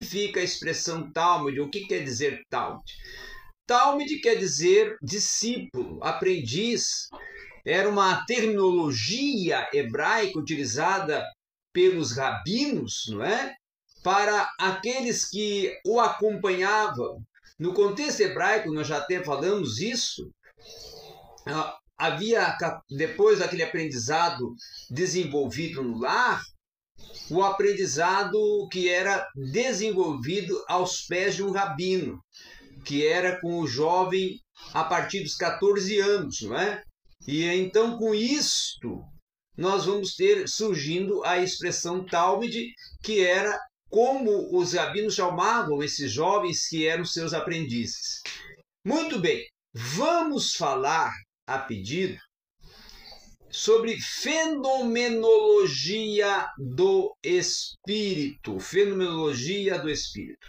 significa a expressão Talmud? O que quer dizer Talmud? Talmud quer dizer discípulo, aprendiz. Era uma terminologia hebraica utilizada pelos rabinos, não é? Para aqueles que o acompanhavam. No contexto hebraico, nós já até falamos isso, havia, depois daquele aprendizado desenvolvido no lar, o aprendizado que era desenvolvido aos pés de um rabino, que era com o jovem a partir dos 14 anos, não é? E então, com isto, nós vamos ter surgindo a expressão Talmud, que era como os rabinos chamavam esses jovens que eram seus aprendizes. Muito bem, vamos falar a pedido sobre fenomenologia do espírito. Fenomenologia do espírito.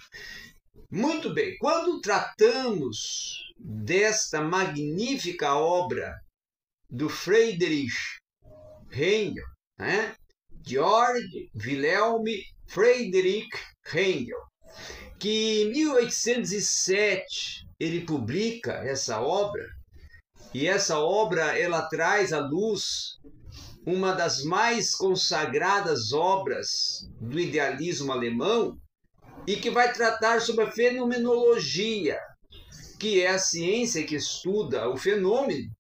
Muito bem, quando tratamos desta magnífica obra do Friedrich Hegel, né? Georg Wilhelm Friedrich Hegel, que em 1807 ele publica essa obra, e essa obra ela traz à luz uma das mais consagradas obras do idealismo alemão, e que vai tratar sobre a fenomenologia, que é a ciência que estuda o fenômeno,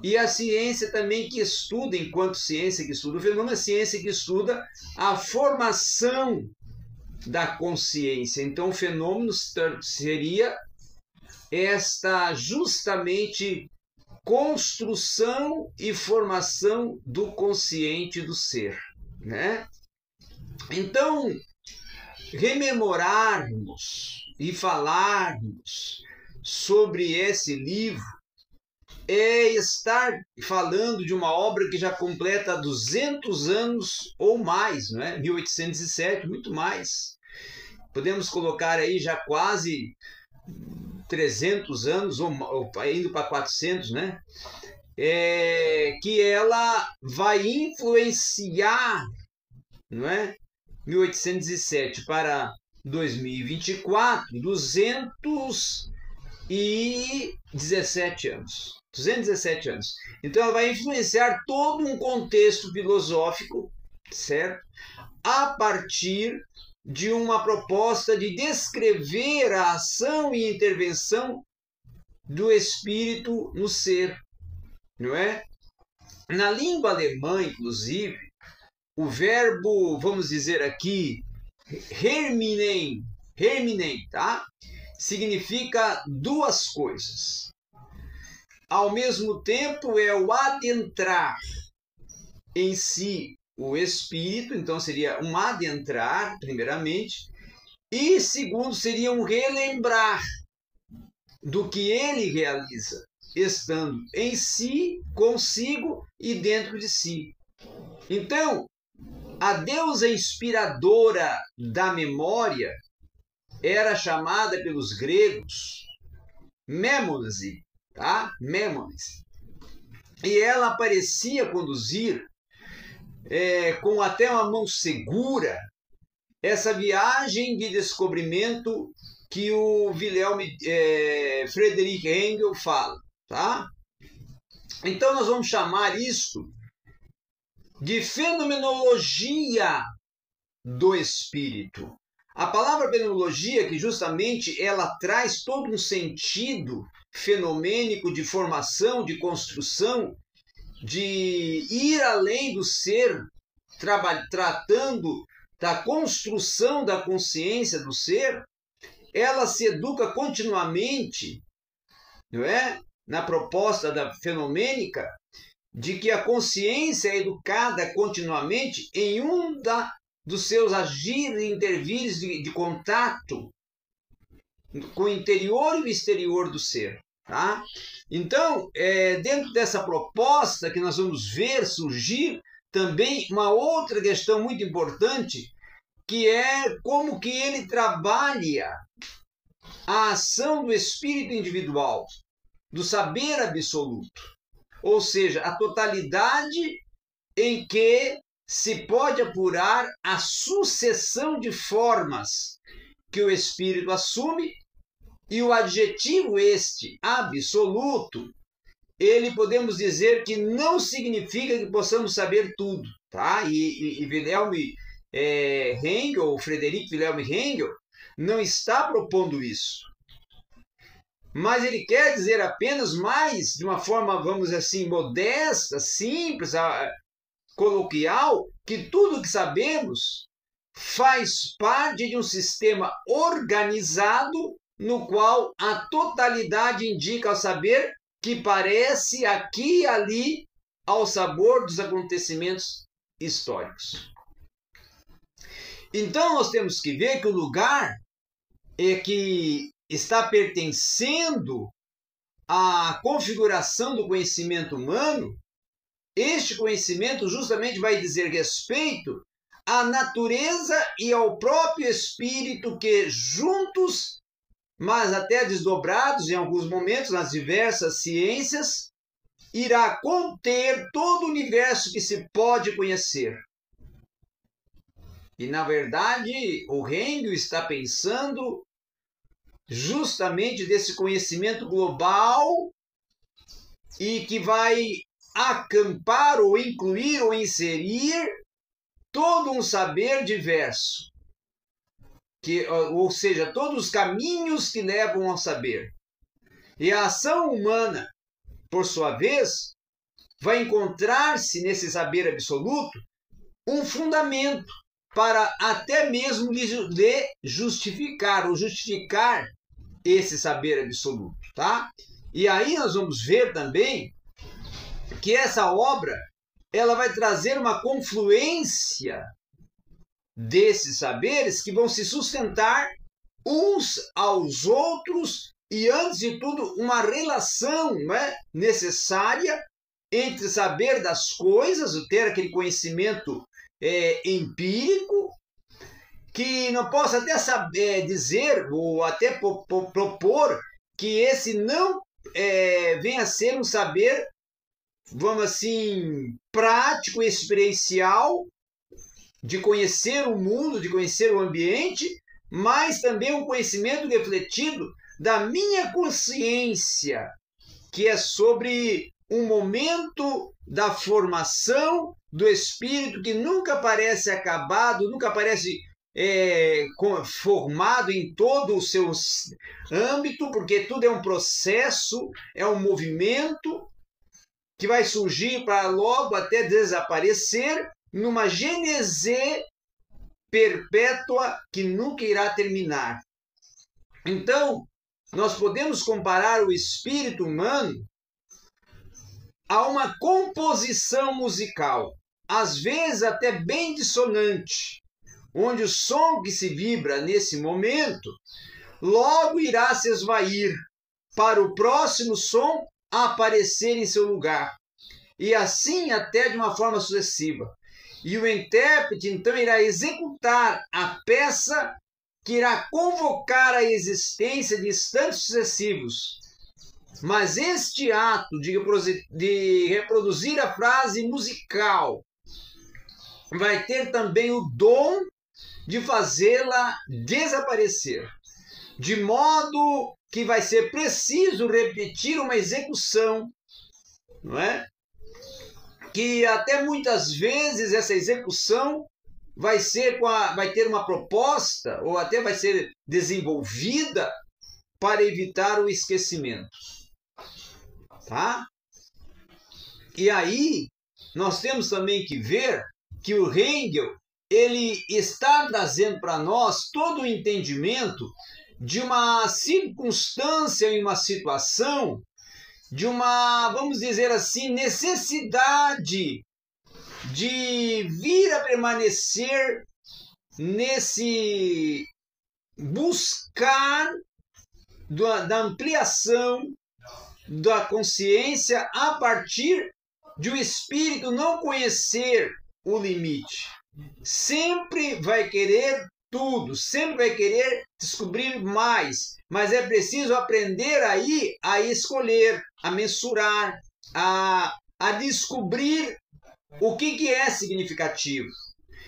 e a ciência também que estuda, enquanto ciência que estuda o fenômeno, a ciência que estuda a formação da consciência. Então, o fenômeno seria esta justamente construção e formação do consciente do ser, né? Então, rememorarmos e falarmos sobre esse livro é estar falando de uma obra que já completa 200 anos ou mais, não é? 1807, muito mais. Podemos colocar aí já quase 300 anos, ou indo para 400, né? Que ela vai influenciar, não é? 1807 para 2024, 217 anos. 217 anos. Então ela vai influenciar todo um contexto filosófico, certo? A partir de uma proposta de descrever a ação e intervenção do espírito no ser, não é? Na língua alemã, inclusive, o verbo, vamos dizer aqui, herminen, tá? Significa duas coisas. Ao mesmo tempo, é o adentrar em si o espírito, então seria um adentrar, primeiramente, e segundo, seria um relembrar do que ele realiza, estando em si, consigo e dentro de si. Então, a deusa inspiradora da memória era chamada pelos gregos Mêmonise, tá? Mêmonise. E ela parecia conduzir com até uma mão segura essa viagem de descobrimento que o Wilhelm Friedrich Hegel fala, tá? Então nós vamos chamar isso de fenomenologia do espírito. A palavra fenomenologia, que justamente ela traz todo um sentido fenomênico de formação, de construção, de ir além do ser, tratando da construção da consciência do ser, ela se educa continuamente, não é? Na proposta da fenomênica, de que a consciência é educada continuamente em dos seus agires e intervires de contato com o interior e o exterior do ser. Tá? Então, dentro dessa proposta que nós vamos ver surgir também uma outra questão muito importante, que é como que ele trabalha a ação do espírito individual, do saber absoluto, ou seja, a totalidade em que se pode apurar a sucessão de formas que o espírito assume, e o adjetivo este, absoluto, ele podemos dizer que não significa que possamos saber tudo, tá? E Wilhelm Hengel, Frederic Wilhelm Hengel, não está propondo isso. Mas ele quer dizer apenas mais, de uma forma, vamos dizer assim, modesta, simples, coloquial, que tudo que sabemos faz parte de um sistema organizado no qual a totalidade indica ao saber que parece aqui e ali ao sabor dos acontecimentos históricos. Então nós temos que ver que o lugar é que está pertencendo à configuração do conhecimento humano. Este conhecimento justamente vai dizer respeito à natureza e ao próprio espírito que juntos, mas até desdobrados em alguns momentos nas diversas ciências, irá conter todo o universo que se pode conhecer. E, na verdade, o Hengel está pensando justamente desse conhecimento global e que vai acampar ou incluir ou inserir todo um saber diverso. Ou seja, todos os caminhos que levam ao saber. E a ação humana, por sua vez, vai encontrar-se nesse saber absoluto um fundamento para até mesmo lhe justificar ou justificar esse saber absoluto, tá? E aí nós vamos ver também que essa obra ela vai trazer uma confluência desses saberes que vão se sustentar uns aos outros e, antes de tudo, uma relação, né, necessária entre saber das coisas, ter aquele conhecimento empírico, que não posso até saber dizer ou até propor que esse não venha a ser um saber, vamos assim, prático, experiencial, de conhecer o mundo, de conhecer o ambiente, mas também um conhecimento refletido da minha consciência, que é sobre um momento da formação do espírito que nunca parece acabado, nunca parece formado em todo o seu âmbito, porque tudo é um processo, é um movimento que vai surgir para logo até desaparecer numa gênese perpétua que nunca irá terminar. Então, nós podemos comparar o espírito humano a uma composição musical, às vezes até bem dissonante, onde o som que se vibra nesse momento logo irá se esvair para o próximo som aparecer em seu lugar, e assim até de uma forma sucessiva. E o intérprete, então, irá executar a peça que irá convocar a existência de instantes sucessivos. Mas este ato de reproduzir a frase musical vai ter também o dom de fazê-la desaparecer, de modo que vai ser preciso repetir uma execução, não é? Que até muitas vezes essa execução vai ter uma proposta ou até vai ser desenvolvida para evitar o esquecimento, tá? E aí nós temos também que ver que o Hengel ele está trazendo para nós todo o entendimento de uma circunstância e uma situação, de uma, vamos dizer assim, necessidade de vir a permanecer nesse buscar da ampliação da consciência a partir de o espírito não conhecer o limite. Sempre vai querer tudo, sempre vai querer descobrir mais, mas é preciso aprender aí a escolher, a mensurar, a descobrir o que é significativo.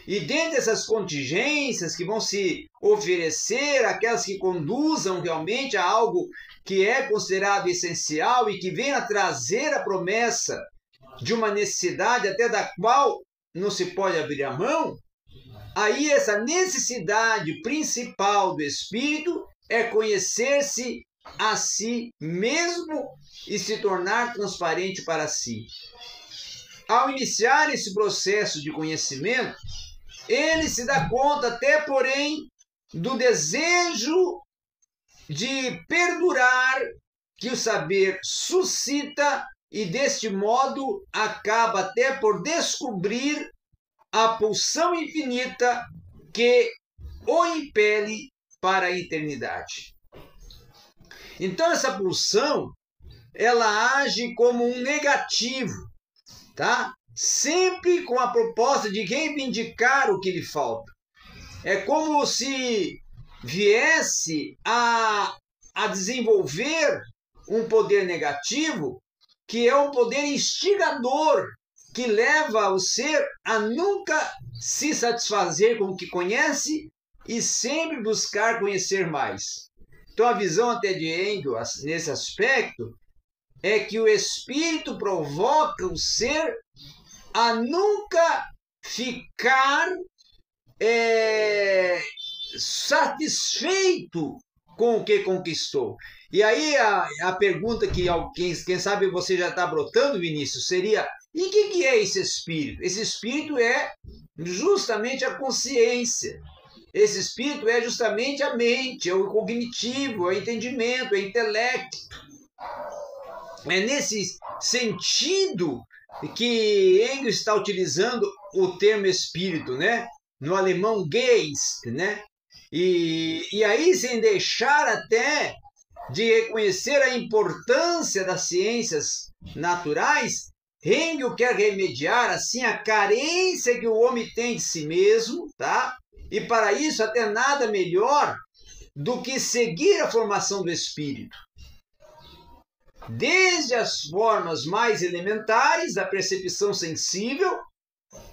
E dentro dessas contingências que vão se oferecer, aquelas que conduzam realmente a algo que é considerado essencial e que venha a trazer a promessa de uma necessidade até da qual não se pode abrir a mão, aí essa necessidade principal do espírito é conhecer-se a si mesmo e se tornar transparente para si. Ao iniciar esse processo de conhecimento, ele se dá conta até, porém, do desejo de perdurar que o saber suscita e, deste modo, acaba até por descobrir a pulsão infinita que o impele para a eternidade. Então, essa pulsão, ela age como um negativo, tá? Sempre com a proposta de reivindicar o que lhe falta. É como se viesse a desenvolver um poder negativo, que é um poder instigador, que leva o ser a nunca se satisfazer com o que conhece e sempre buscar conhecer mais. Então, a visão até de Engel, nesse aspecto, é que o espírito provoca o ser a nunca ficar satisfeito com o que conquistou. E aí a pergunta que quem sabe você já está brotando, Vinícius, seria: e o que é esse espírito? Esse espírito é justamente a consciência. Esse espírito é justamente a mente, é o cognitivo, é o entendimento, é o intelecto. É nesse sentido que Engel está utilizando o termo espírito, né? No alemão Geist, né? E aí, sem deixar até de reconhecer a importância das ciências naturais, Engel quer remediar assim a carência que o homem tem de si mesmo, tá? E para isso até nada melhor do que seguir a formação do espírito. Desde as formas mais elementares da percepção sensível,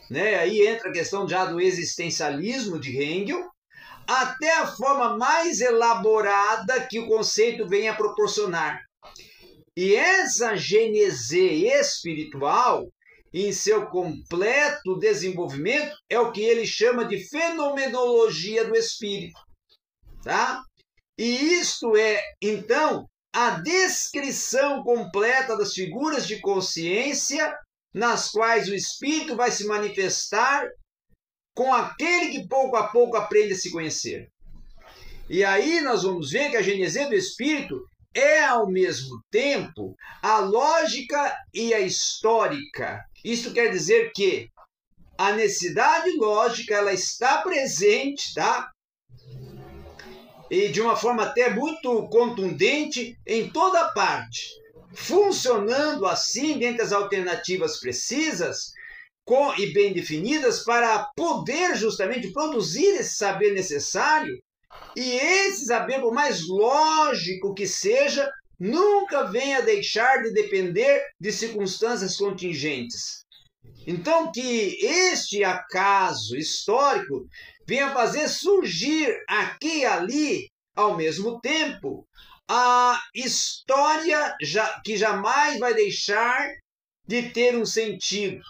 né? Aí entra a questão já do existencialismo de Engel, até a forma mais elaborada que o conceito vem a proporcionar. E essa gênese espiritual, em seu completo desenvolvimento, é o que ele chama de fenomenologia do espírito, tá? E isto é, então, a descrição completa das figuras de consciência nas quais o espírito vai se manifestar com aquele que pouco a pouco aprende a se conhecer. E aí nós vamos ver que a gênese do espírito é, ao mesmo tempo, a lógica e a histórica. Isso quer dizer que a necessidade lógica ela está presente, tá? E de uma forma até muito contundente em toda parte, funcionando assim dentre as alternativas precisas e bem definidas para poder justamente produzir esse saber necessário. E esse saber, por mais lógico que seja, nunca venha deixar de depender de circunstâncias contingentes. Então, que este acaso histórico venha fazer surgir aqui e ali, ao mesmo tempo, a história que jamais vai deixar de ter um sentido.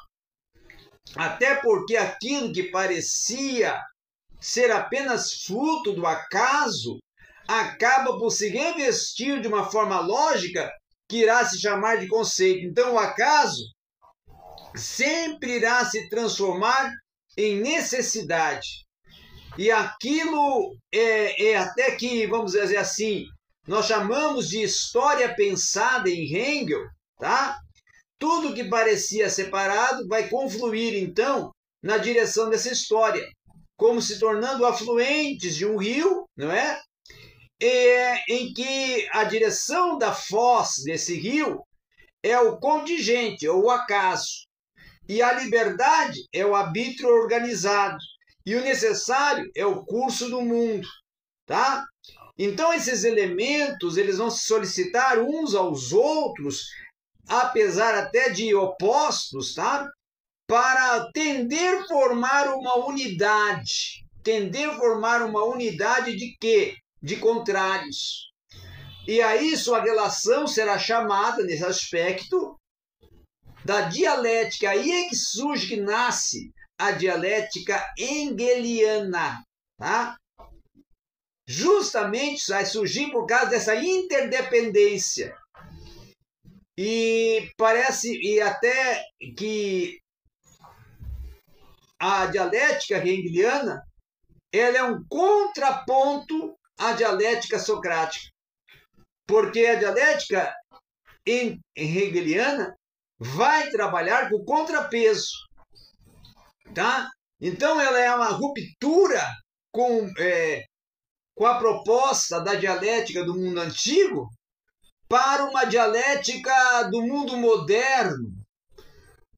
Até porque aquilo que parecia ser apenas fruto do acaso acaba por se revestir de uma forma lógica que irá se chamar de conceito. Então, o acaso sempre irá se transformar em necessidade. E aquilo é até que, vamos dizer assim, nós chamamos de história pensada em Engel, tá? Tudo que parecia separado vai confluir, então, na direção dessa história, como se tornando afluentes de um rio, não é? Em que a direção da foz desse rio é o contingente, ou o acaso, e a liberdade é o arbítrio organizado, e o necessário é o curso do mundo, tá? Então, esses elementos, eles vão se solicitar uns aos outros, apesar até de opostos, tá? para tender a formar uma unidade. Tender a formar uma unidade de quê? De contrários. E aí sua relação será chamada, nesse aspecto, da dialética. Aí é que surge, que nasce a dialética hegeliana. Tá? Justamente vai surgir por causa dessa interdependência. E parece, e até que a dialética hegeliana, ela é um contraponto à dialética socrática. Porque a dialética hegeliana vai trabalhar com contrapeso. Tá? Então, ela é uma ruptura com a proposta da dialética do mundo antigo para uma dialética do mundo moderno,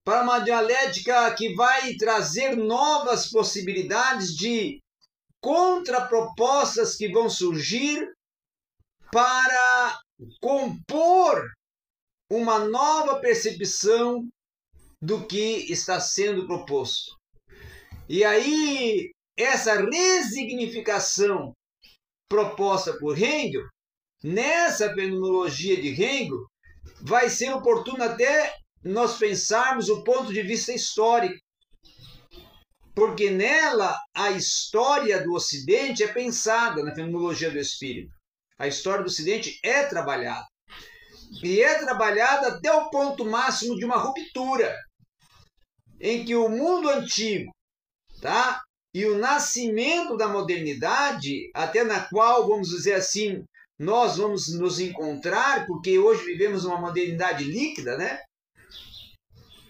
para uma dialética que vai trazer novas possibilidades de contrapropostas que vão surgir para compor uma nova percepção do que está sendo proposto. E aí, essa resignificação proposta por Hegel, nessa fenomenologia de Hegel, vai ser oportuno até nós pensarmos o ponto de vista histórico. Porque nela a história do Ocidente é pensada na fenomenologia do Espírito. A história do Ocidente é trabalhada. E é trabalhada até o ponto máximo de uma ruptura, em que o mundo antigo, tá? E o nascimento da modernidade, até na qual, vamos dizer assim, nós vamos nos encontrar, porque hoje vivemos uma modernidade líquida, né?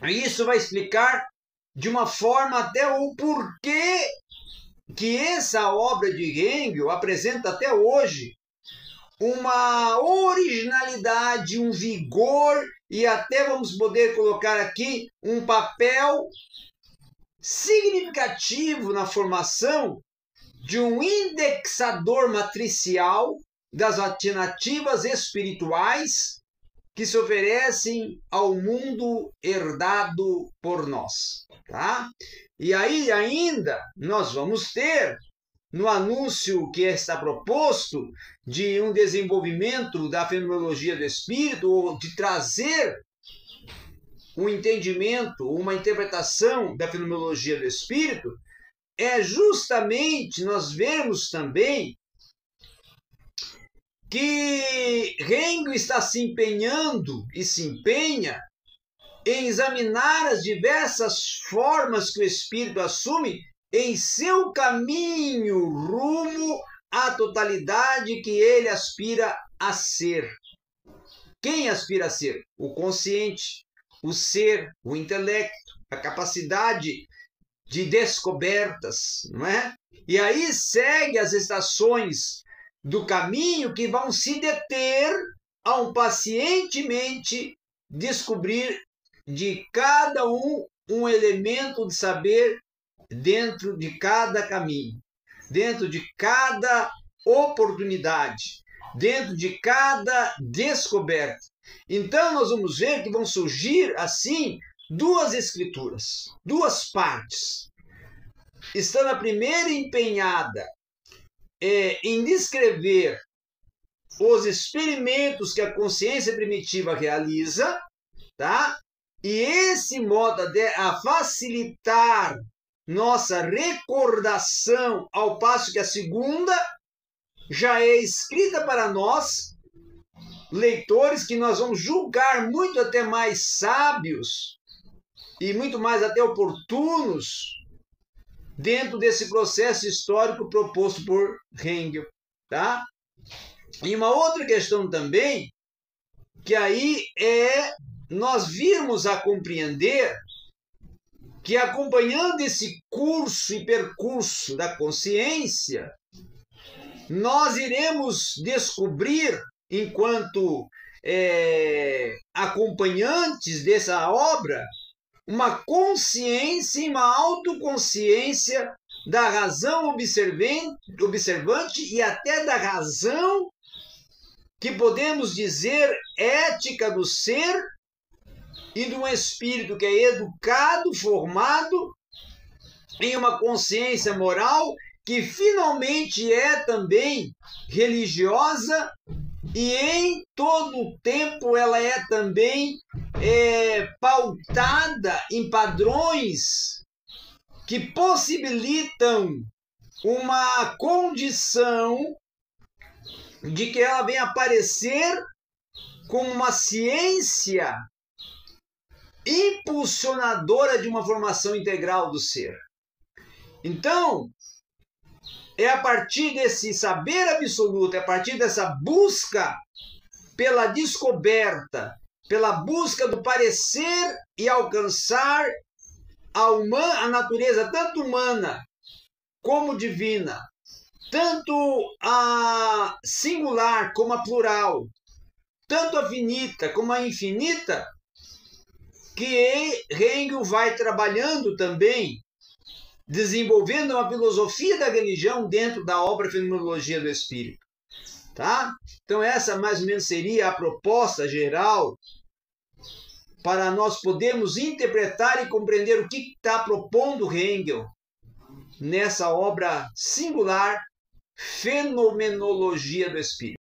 Isso vai explicar de uma forma até o porquê que essa obra de Hegel apresenta até hoje uma originalidade, um vigor e até vamos poder colocar aqui um papel significativo na formação de um indexador matricial das alternativas espirituais que se oferecem ao mundo herdado por nós. Tá? E aí ainda nós vamos ter, no anúncio que está proposto, de um desenvolvimento da fenomenologia do Espírito, ou de trazer um entendimento, uma interpretação da fenomenologia do Espírito, é justamente nós vermos também que Hegel está se empenhando e se empenha em examinar as diversas formas que o Espírito assume em seu caminho rumo à totalidade que ele aspira a ser. Quem aspira a ser? O consciente, o ser, o intelecto, a capacidade de descobertas, não é? E aí segue as estações do caminho que vão se deter ao pacientemente descobrir de cada um elemento de saber dentro de cada caminho, dentro de cada oportunidade, dentro de cada descoberta. Então nós vamos ver que vão surgir assim duas escrituras, duas partes. Estando a primeira empenhada em descrever os experimentos que a consciência primitiva realiza, tá? E esse modo a facilitar nossa recordação, ao passo que a segunda já é escrita para nós, leitores, que nós vamos julgar muito até mais sábios e muito mais até oportunos dentro desse processo histórico proposto por Hegel, tá? E uma outra questão também, que aí é nós virmos a compreender que, acompanhando esse curso e percurso da consciência, nós iremos descobrir, enquanto acompanhantes dessa obra, uma consciência e uma autoconsciência da razão observante e até da razão que podemos dizer ética do ser, e de um espírito que é educado, formado em uma consciência moral que finalmente é também religiosa e em todo o tempo ela é também pautada em padrões que possibilitam uma condição de que ela venha aparecer como uma ciência impulsionadora de uma formação integral do ser. Então, é a partir desse saber absoluto, é a partir dessa busca pela descoberta, pela busca do parecer e alcançar a natureza tanto humana como divina, tanto a singular como a plural, tanto a finita como a infinita, que Hegel vai trabalhando também, desenvolvendo uma filosofia da religião dentro da obra Fenomenologia do Espírito. Tá? Então essa mais ou menos seria a proposta geral para nós podermos interpretar e compreender o que está propondo Hegel nessa obra singular Fenomenologia do Espírito.